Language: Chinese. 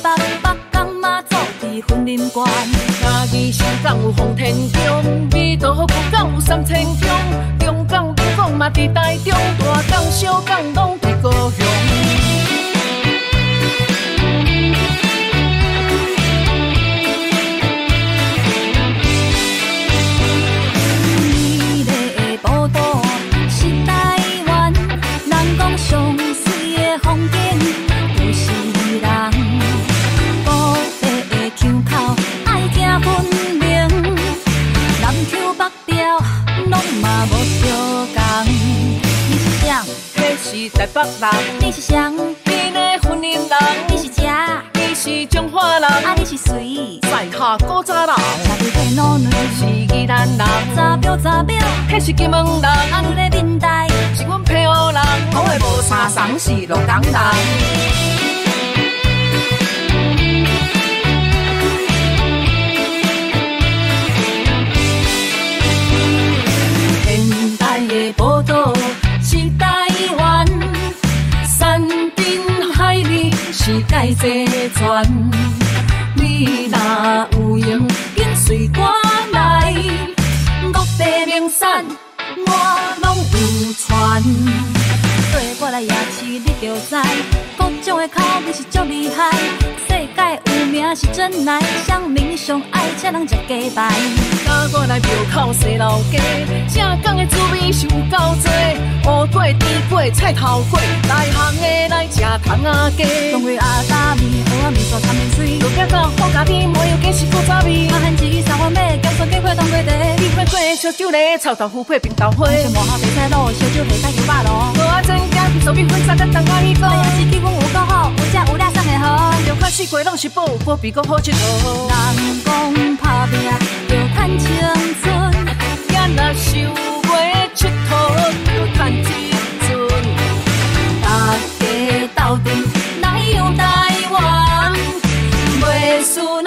北港马祖伫婚林关。嘉义新港有奉天宫，美岛古港有三千宫，中港、鹿港嘛伫台中，大港、小港拢伫高雄。 上水的风景就是人，高地的腔口爱听分明，南腔北调拢嘛无相共。你是谁？迄是台北人。你是谁？你的婚姻人。你是遮？你是彰化人。啊，你是谁？在下古早人。查你的脑内是宜兰人。查表，迄是金门人。啊，你的面带是阮配偶人。讲的无三双是鹿港人。现代的报道是台湾，山滨海里是界济船。你若有闲，紧随我来，各地名产我拢有传。 做我来夜市，你就知，各种的口味是足厉害。世界有名是真来，乡民上爱请人食鸡排。甲我来庙口西老街，正港的滋味是有够多。乌粿、甜粿、菜头粿，内行的来吃糖仔鸡。冬瓜鸭打面、蚵仔面线、汤面水。路边摊好咖啡，麻油鸡是古早味。麻汉鸡、三碗尾、姜蒜鸡块、冬瓜茶。米粉粿、烧酒螺、臭豆腐配冰豆花。小麻白菜卤、烧酒下菜油巴咯。蚵仔煎饺、皮酥米粉、沙甲蛋咖喱糕。夜市气氛有够好，有食有俩送的好。六块四粿拢是宝，保庇阁好佚佗。人讲打拼要趁青春，也若想要佚佗，要趁青春。大家斗阵来用台湾，袂输。